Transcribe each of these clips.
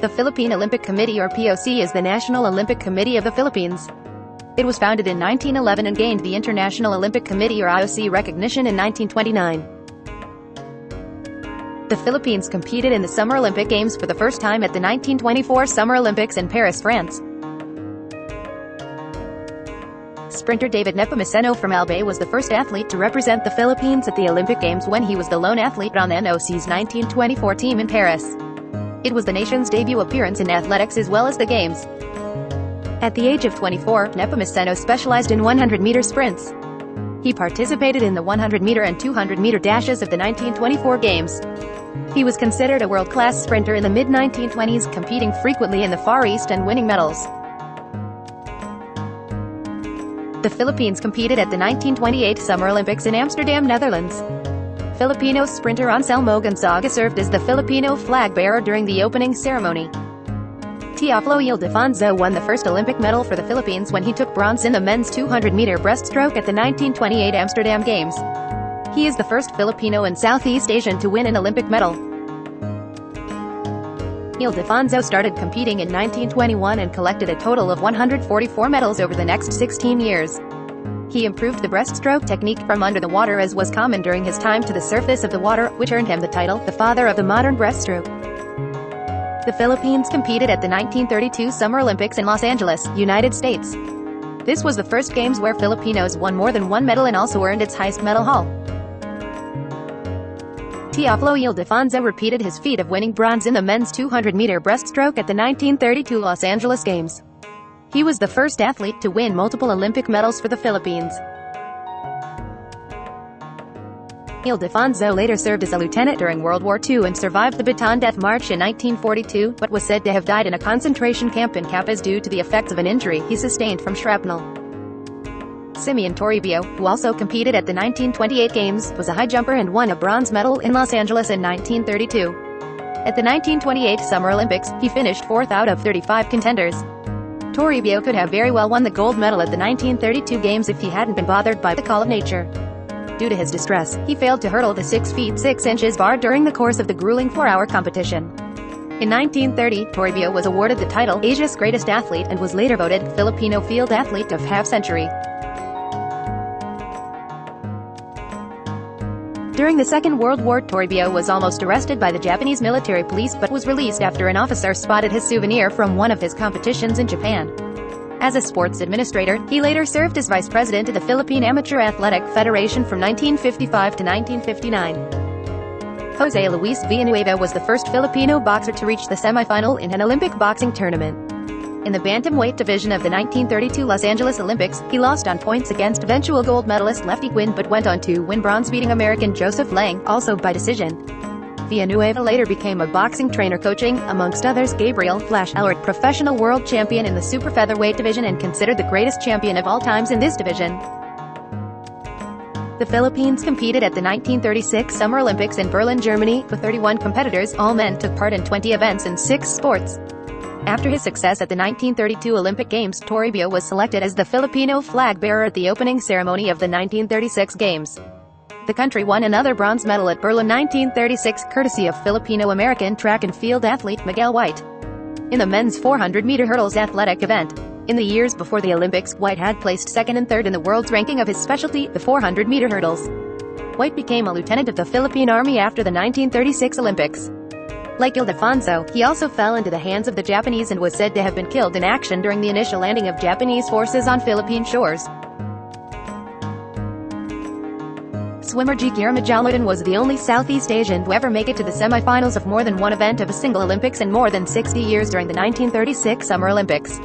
The Philippine Olympic Committee, or POC, is the National Olympic Committee of the Philippines. It was founded in 1911 and gained the International Olympic Committee, or IOC, recognition in 1929. The Philippines competed in the Summer Olympic Games for the first time at the 1924 Summer Olympics in Paris, France. Sprinter David Nepomuceno from Albay was the first athlete to represent the Philippines at the Olympic Games when he was the lone athlete on the NOC's 1924 team in Paris. It was the nation's debut appearance in athletics as well as the Games. At the age of 24, Nepomuceno specialized in 100-meter sprints. He participated in the 100-meter and 200-meter dashes of the 1924 Games. He was considered a world-class sprinter in the mid-1920s, competing frequently in the Far East and winning medals. The Philippines competed at the 1928 Summer Olympics in Amsterdam, Netherlands. Filipino sprinter Anselmo Gonzaga served as the Filipino flag bearer during the opening ceremony. Teofilo Ildefonso won the first Olympic medal for the Philippines when he took bronze in the men's 200-meter breaststroke at the 1928 Amsterdam Games. He is the first Filipino and Southeast Asian to win an Olympic medal. Ildefonso started competing in 1921 and collected a total of 144 medals over the next 16 years. He improved the breaststroke technique from under the water, as was common during his time to the surface of the water, which earned him the title, the father of the modern breaststroke. The Philippines competed at the 1932 Summer Olympics in Los Angeles, United States. This was the first Games where Filipinos won more than one medal and also earned its highest medal haul. Teofilo Ildefonso repeated his feat of winning bronze in the men's 200-meter breaststroke at the 1932 Los Angeles Games. He was the first athlete to win multiple Olympic medals for the Philippines. Ildefonso later served as a lieutenant during World War II and survived the Bataan Death March in 1942, but was said to have died in a concentration camp in Capiz due to the effects of an injury he sustained from shrapnel. Simeon Toribio, who also competed at the 1928 Games, was a high jumper and won a bronze medal in Los Angeles in 1932. At the 1928 Summer Olympics, he finished fourth out of 35 contenders. Toribio could have very well won the gold medal at the 1932 Games if he hadn't been bothered by the call of nature. Due to his distress, he failed to hurdle the 6 feet 6 inches bar during the course of the grueling 4-hour competition. In 1930, Toribio was awarded the title Asia's Greatest Athlete and was later voted Filipino Field Athlete of Half-Century. During the Second World War, Toribio was almost arrested by the Japanese military police but was released after an officer spotted his souvenir from one of his competitions in Japan. As a sports administrator, he later served as vice president of the Philippine Amateur Athletic Federation from 1955 to 1959. Jose Luis Villanueva was the first Filipino boxer to reach the semifinal in an Olympic boxing tournament. In the bantamweight division of the 1932 Los Angeles Olympics, he lost on points against eventual gold medalist Lefty Quinn but went on to win bronze, beating American Joseph Lang, also by decision. Villanueva later became a boxing trainer, coaching, amongst others, Gabriel "Flash" Allard, professional world champion in the super featherweight division and considered the greatest champion of all times in this division. The Philippines competed at the 1936 Summer Olympics in Berlin, Germany, with 31 competitors. All men took part in 20 events in 6 sports. After his success at the 1932 Olympic Games, Toribio was selected as the Filipino flag bearer at the opening ceremony of the 1936 Games. The country won another bronze medal at Berlin 1936, courtesy of Filipino-American track and field athlete Miguel White. In the men's 400-meter hurdles athletic event, in the years before the Olympics, White had placed second and third in the world's ranking of his specialty, the 400-meter hurdles. White became a lieutenant of the Philippine Army after the 1936 Olympics. Like Ildefonso, he also fell into the hands of the Japanese and was said to have been killed in action during the initial landing of Japanese forces on Philippine shores. Swimmer Guillermo Jalodan was the only Southeast Asian to ever make it to the semifinals of more than one event of a single Olympics in more than 60 years during the 1936 Summer Olympics.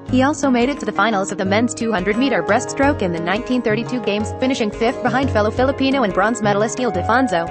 He also made it to the finals of the men's 200-meter breaststroke in the 1932 Games, finishing 5th behind fellow Filipino and bronze medalist Ildefonso.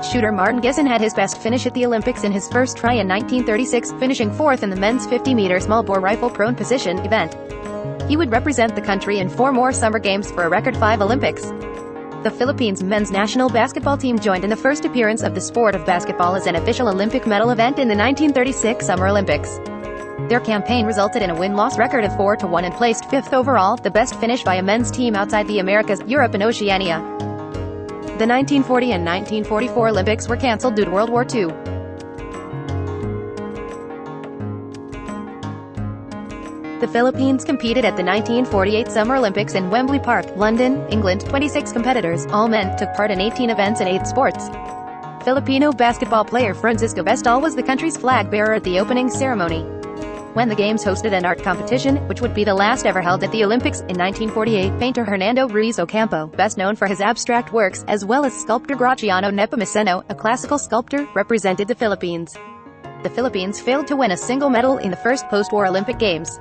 Shooter Martin Gisson had his best finish at the Olympics in his first try in 1936, finishing 4th in the men's 50-meter small-bore rifle prone position event. He would represent the country in 4 more Summer Games for a record 5 Olympics. The Philippines men's national basketball team joined in the first appearance of the sport of basketball as an official Olympic medal event in the 1936 Summer Olympics. Their campaign resulted in a win-loss record of 4-1 and placed 5th overall, the best finish by a men's team outside the Americas, Europe and Oceania. The 1940 and 1944 Olympics were cancelled due to World War II. The Philippines competed at the 1948 Summer Olympics in Wembley Park, London, England. 26 competitors, all men, took part in 18 events in 8 sports. Filipino basketball player Francisco Vestal was the country's flag bearer at the opening ceremony. When the Games hosted an art competition, which would be the last ever held at the Olympics, in 1948, painter Hernando Ruiz Ocampo, best known for his abstract works, as well as sculptor Graciano Nepomuceno, a classical sculptor, represented the Philippines. The Philippines failed to win a single medal in the first post-war Olympic Games.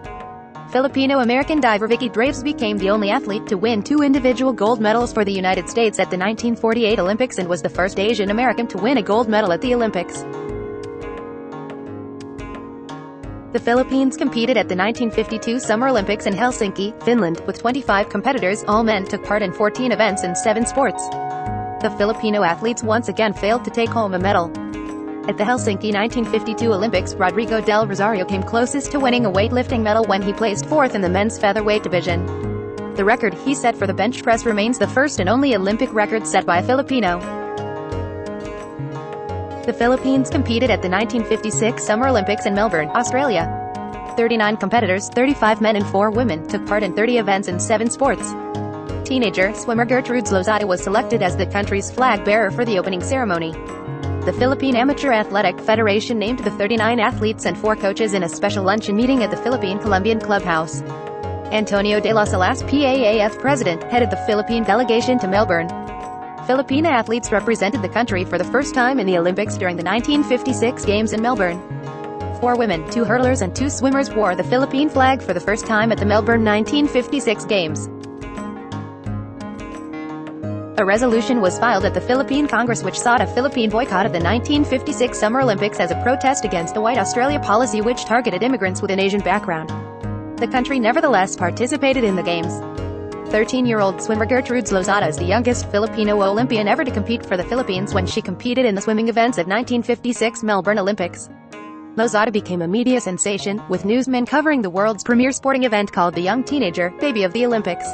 Filipino-American diver Vicky Draves became the only athlete to win 2 individual gold medals for the United States at the 1948 Olympics and was the first Asian American to win a gold medal at the Olympics. The Philippines competed at the 1952 Summer Olympics in Helsinki, Finland, with 25 competitors. All men took part in 14 events in 7 sports. The Filipino athletes once again failed to take home a medal. At the Helsinki 1952 Olympics, Rodrigo del Rosario came closest to winning a weightlifting medal when he placed 4th in the men's featherweight division. The record he set for the bench press remains the first and only Olympic record set by a Filipino. The Philippines competed at the 1956 Summer Olympics in Melbourne, Australia. 39 competitors, 35 men and 4 women, took part in 30 events in 7 sports. Teenager swimmer Gertrude Lozada was selected as the country's flag bearer for the opening ceremony. The Philippine Amateur Athletic Federation named the 39 athletes and 4 coaches in a special luncheon meeting at the Philippine Columbian Clubhouse. Antonio de las Alas, PAAF president, headed the Philippine delegation to Melbourne. Filipina athletes represented the country for the first time in the Olympics during the 1956 Games in Melbourne. 4 women, 2 hurdlers and 2 swimmers wore the Philippine flag for the first time at the Melbourne 1956 Games. A resolution was filed at the Philippine Congress which sought a Philippine boycott of the 1956 Summer Olympics as a protest against the White Australia policy which targeted immigrants with an Asian background. The country nevertheless participated in the Games. 13-year-old swimmer Gertrude Lozada is the youngest Filipino Olympian ever to compete for the Philippines when she competed in the swimming events at 1956 Melbourne Olympics. Lozada became a media sensation, with newsmen covering the world's premier sporting event called the young teenager baby of the Olympics.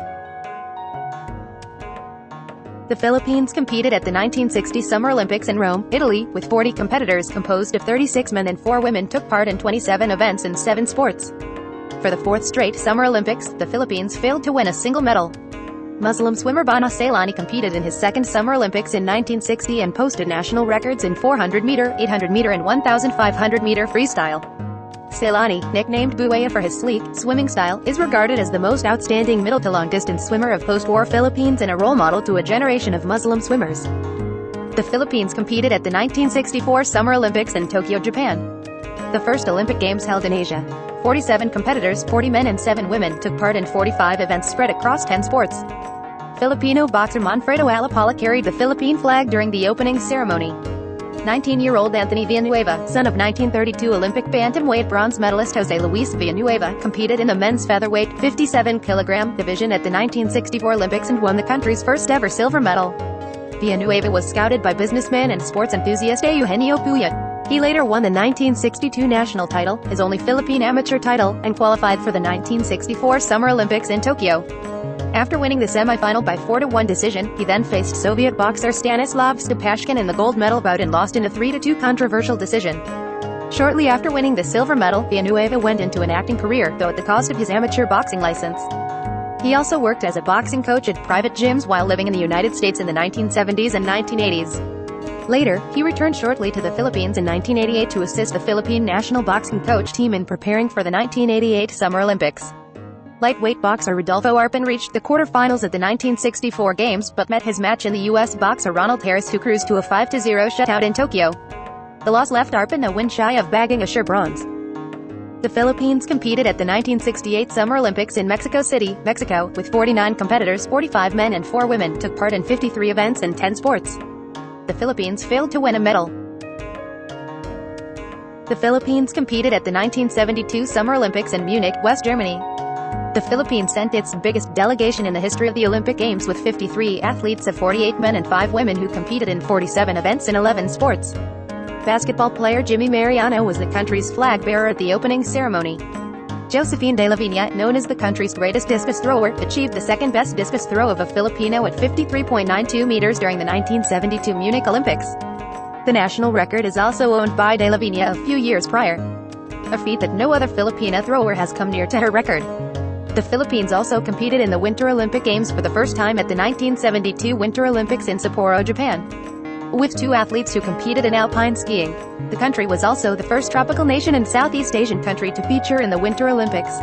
The Philippines competed at the 1960 Summer Olympics in Rome, Italy, with 40 competitors composed of 36 men and 4 women took part in 27 events in 7 sports. For the 4th straight Summer Olympics, the Philippines failed to win a single medal. Muslim swimmer Bana Sailani competed in his 2nd Summer Olympics in 1960 and posted national records in 400-meter, 800-meter and 1,500-meter freestyle. Sailani, nicknamed Buaya for his sleek, swimming style, is regarded as the most outstanding middle to long-distance swimmer of post-war Philippines and a role model to a generation of Muslim swimmers. The Philippines competed at the 1964 Summer Olympics in Tokyo, Japan. The first Olympic Games held in Asia. 47 competitors, 40 men and 7 women, took part in 45 events spread across 10 sports. Filipino boxer Manfredo Alapala carried the Philippine flag during the opening ceremony. 19-year-old Anthony Villanueva, son of 1932 Olympic bantamweight bronze medalist Jose Luis Villanueva, competed in the men's featherweight 57-kilogram division at the 1964 Olympics and won the country's first ever silver medal. Villanueva was scouted by businessman and sports enthusiast Eugenio Puyat. He later won the 1962 national title, his only Philippine amateur title, and qualified for the 1964 Summer Olympics in Tokyo. After winning the semi-final by 4-1 decision, he then faced Soviet boxer Stanislav Stepashkin in the gold medal bout and lost in a 3-2 controversial decision. Shortly after winning the silver medal, Villanueva went into an acting career, though at the cost of his amateur boxing license. He also worked as a boxing coach at private gyms while living in the United States in the 1970s and 1980s. Later, he returned shortly to the Philippines in 1988 to assist the Philippine national boxing coach team in preparing for the 1988 Summer Olympics. Lightweight boxer Rodolfo Arpin reached the quarterfinals at the 1964 Games but met his match in the U.S. boxer Ronald Harris, who cruised to a 5-0 shutout in Tokyo. The loss left Arpin a win shy of bagging a sure bronze. The Philippines competed at the 1968 Summer Olympics in Mexico City, Mexico, with 49 competitors, 45 men and 4 women, took part in 53 events and 10 sports. The Philippines failed to win a medal. The Philippines competed at the 1972 Summer Olympics in Munich, West Germany. The Philippines sent its biggest delegation in the history of the Olympic Games with 53 athletes of 48 men and 5 women who competed in 47 events in 11 sports. Basketball player Jimmy Mariano was the country's flag bearer at the opening ceremony. Josephine de la Viña, known as the country's greatest discus thrower, achieved the second-best discus throw of a Filipino at 53.92 meters during the 1972 Munich Olympics. The national record is also owned by de la Viña a few years prior. a feat that no other Filipina thrower has come near to her record. The Philippines also competed in the Winter Olympic Games for the first time at the 1972 Winter Olympics in Sapporo, Japan, with 2 athletes who competed in alpine skiing. The country was also the first tropical nation and Southeast Asian country to feature in the Winter Olympics.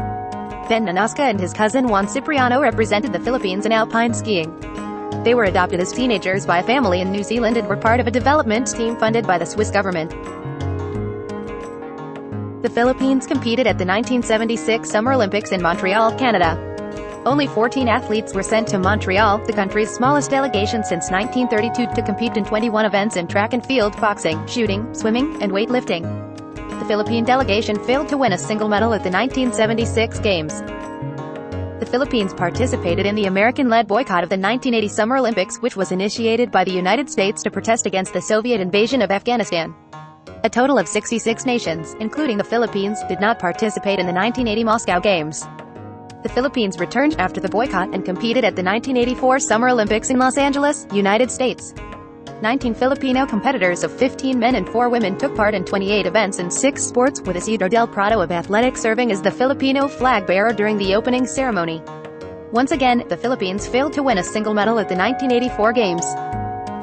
Ben Nanaska and his cousin Juan Cipriano represented the Philippines in alpine skiing. They were adopted as teenagers by a family in New Zealand and were part of a development team funded by the Swiss government. The Philippines competed at the 1976 Summer Olympics in Montreal, Canada. Only 14 athletes were sent to Montreal, the country's smallest delegation since 1932, to compete in 21 events in track and field, boxing, shooting, swimming, and weightlifting. The Philippine delegation failed to win a single medal at the 1976 Games. The Philippines participated in the American-led boycott of the 1980 Summer Olympics, which was initiated by the United States to protest against the Soviet invasion of Afghanistan. A total of 66 nations, including the Philippines, did not participate in the 1980 Moscow Games. The Philippines returned after the boycott and competed at the 1984 Summer Olympics in Los Angeles, United States. 19 Filipino competitors of 15 men and 4 women took part in 28 events in 6 sports, with Isidro Del Prado of athletics serving as the Filipino flag bearer during the opening ceremony. Once again, the Philippines failed to win a single medal at the 1984 Games.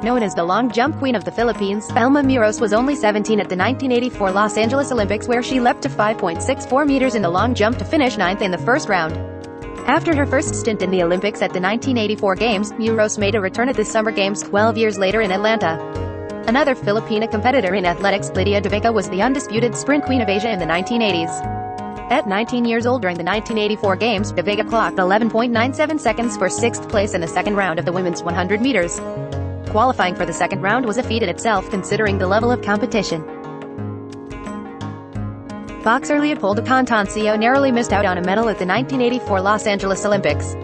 Known as the long jump queen of the Philippines, Alma Muros was only 17 at the 1984 Los Angeles Olympics, where she leapt to 5.64 meters in the long jump to finish 9th in the first round. After her first stint in the Olympics at the 1984 Games, Muros made a return at the Summer Games 12 years later in Atlanta. Another Filipina competitor in athletics, Lydia De Vega, was the undisputed sprint queen of Asia in the 1980s. At 19 years old during the 1984 Games, De Vega clocked 11.97 seconds for 6th place in the second round of the women's 100 meters. Qualifying for the second round was a feat in itself, considering the level of competition. Boxer Leopoldo Contancio narrowly missed out on a medal at the 1984 Los Angeles Olympics.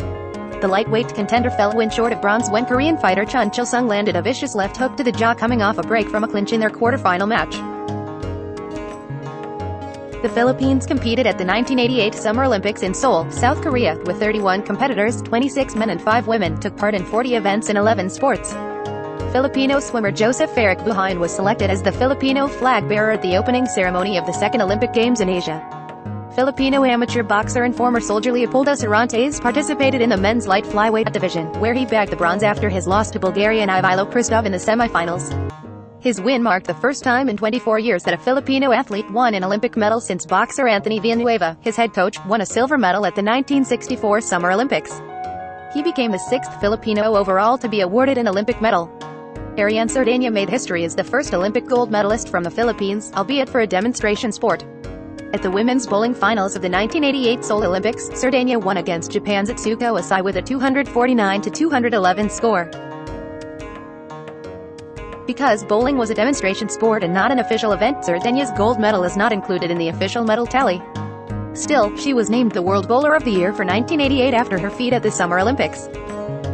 The lightweight contender fell when short of bronze when Korean fighter Chun Chil-sung landed a vicious left hook to the jaw coming off a break from a clinch in their quarterfinal match. The Philippines competed at the 1988 Summer Olympics in Seoul, South Korea, with 31 competitors, 26 men and 5 women, took part in 40 events in 11 sports. Filipino swimmer Joseph Ferric Buhain was selected as the Filipino flag bearer at the opening ceremony of the second Olympic Games in Asia. Filipino amateur boxer and former soldier Leopoldo Cervantes participated in the men's light flyweight division, where he bagged the bronze after his loss to Bulgarian Ivilo Kristov in the semifinals. His win marked the first time in 24 years that a Filipino athlete won an Olympic medal since boxer Anthony Villanueva, his head coach, won a silver medal at the 1964 Summer Olympics. He became the 6th Filipino overall to be awarded an Olympic medal. Ariane Sardegna made history as the first Olympic gold medalist from the Philippines, albeit for a demonstration sport. At the women's bowling finals of the 1988 Seoul Olympics, Sardegna won against Japan's Atsuko Asai with a 249-211 score. Because bowling was a demonstration sport and not an official event, Sardegna's gold medal is not included in the official medal tally. Still, she was named the World Bowler of the Year for 1988 after her feat at the Summer Olympics.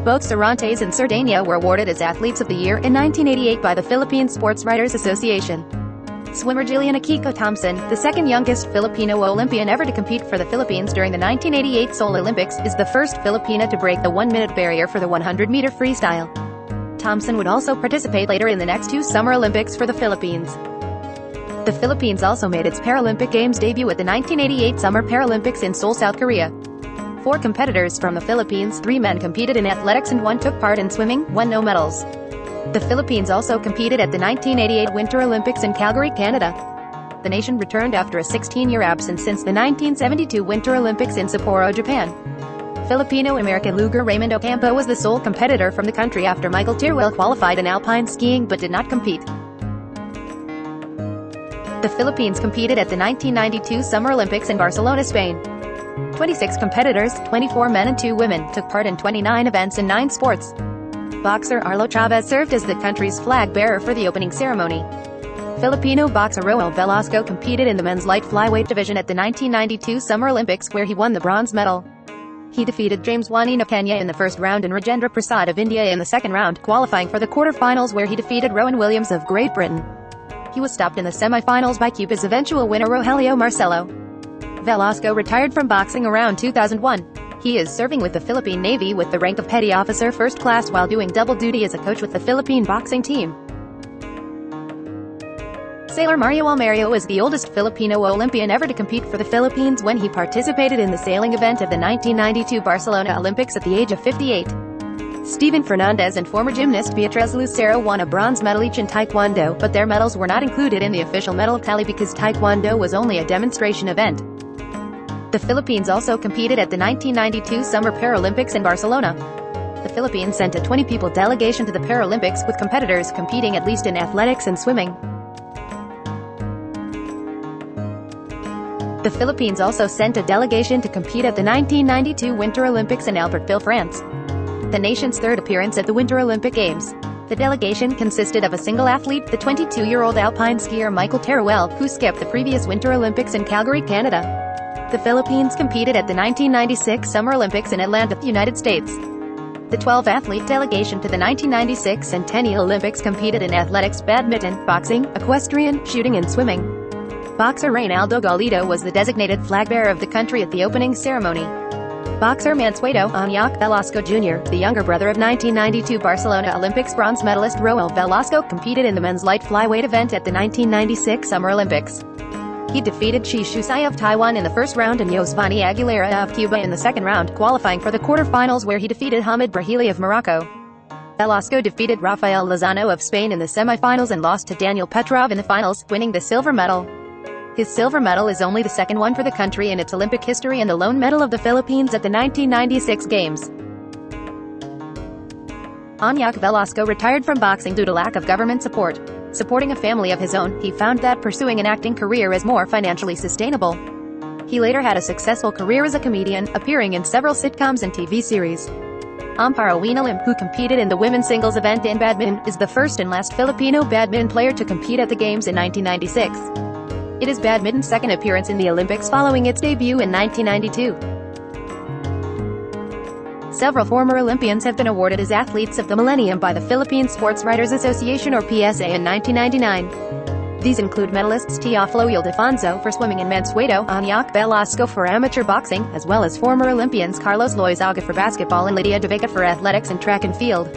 Both Cervantes and Sardegna were awarded as Athletes of the Year in 1988 by the Philippine Sports Writers Association. Swimmer Jillian Akiko Thompson, the second youngest Filipino Olympian ever to compete for the Philippines during the 1988 Seoul Olympics, is the first Filipina to break the 1-minute barrier for the 100-meter freestyle. Thompson would also participate later in the next 2 Summer Olympics for the Philippines. The Philippines also made its Paralympic Games debut at the 1988 Summer Paralympics in Seoul, South Korea. 4 competitors from the Philippines, 3 men competed in athletics and 1 took part in swimming, 1 no medals. The Philippines also competed at the 1988 Winter Olympics in Calgary, Canada. The nation returned after a 16-year absence since the 1972 Winter Olympics in Sapporo, Japan. Filipino-American Luger Raymond Ocampo was the sole competitor from the country after Michael Teruel qualified in alpine skiing but did not compete. The Philippines competed at the 1992 Summer Olympics in Barcelona, Spain. 26 competitors, 24 men and 2 women, took part in 29 events in 9 sports. Boxer Arlo Chavez served as the country's flag bearer for the opening ceremony. Filipino boxer Roel Velasco competed in the men's light flyweight division at the 1992 Summer Olympics, where he won the bronze medal. He defeated James Wanino Kenya in the first round and Rajendra Prasad of India in the second round, qualifying for the quarterfinals where he defeated Rowan Williams of Great Britain. He was stopped in the semifinals by Cuba's eventual winner Rogelio Marcelo. Velasco retired from boxing around 2001. He is serving with the Philippine Navy with the rank of Petty Officer First Class while doing double duty as a coach with the Philippine boxing team. Sailor Mario Almario is the oldest Filipino Olympian ever to compete for the Philippines when he participated in the sailing event of the 1992 Barcelona Olympics at the age of 58. Steven Fernandez and former gymnast Beatriz Lucero won a bronze medal each in Taekwondo, but their medals were not included in the official medal tally because Taekwondo was only a demonstration event. The Philippines also competed at the 1992 Summer Paralympics in Barcelona. The Philippines sent a 20-people delegation to the Paralympics, with competitors competing at least in athletics and swimming. The Philippines also sent a delegation to compete at the 1992 Winter Olympics in Albertville, France, the nation's third appearance at the Winter Olympic Games. The delegation consisted of a single athlete, the 22-year-old alpine skier Michael Teruel, who skipped the previous Winter Olympics in Calgary, Canada. The Philippines competed at the 1996 Summer Olympics in Atlanta, United States. The 12-athlete delegation to the 1996 Centennial Olympics competed in athletics, badminton, boxing, equestrian, shooting and swimming. Boxer Reynaldo Galido was the designated flag bearer of the country at the opening ceremony. Boxer Mansueto Onyok Velasco Jr., the younger brother of 1992 Barcelona Olympics bronze medalist Roel Velasco, competed in the men's light flyweight event at the 1996 Summer Olympics. He defeated Chi Shusai of Taiwan in the first round and Yosvani Aguilera of Cuba in the second round, qualifying for the quarterfinals where he defeated Hamid Brahili of Morocco. Velasco defeated Rafael Lozano of Spain in the semifinals and lost to Daniel Petrov in the finals, winning the silver medal. His silver medal is only the second one for the country in its Olympic history and the lone medal of the Philippines at the 1996 Games. Onyok Velasco retired from boxing due to lack of government support. Supporting a family of his own, he found that pursuing an acting career is more financially sustainable. He later had a successful career as a comedian, appearing in several sitcoms and TV series. Amparo Winalim, who competed in the women's singles event in badminton, is the first and last Filipino badminton player to compete at the Games in 1996. It is badminton's second appearance in the Olympics following its debut in 1992. Several former Olympians have been awarded as Athletes of the Millennium by the Philippine Sports Writers Association or PSA in 1999. These include medalists Teofilo Ildefonso for swimming and Mansueto Onyok Velasco for amateur boxing, as well as former Olympians Carlos Loizaga for basketball and Lydia De Vega for athletics and track and field.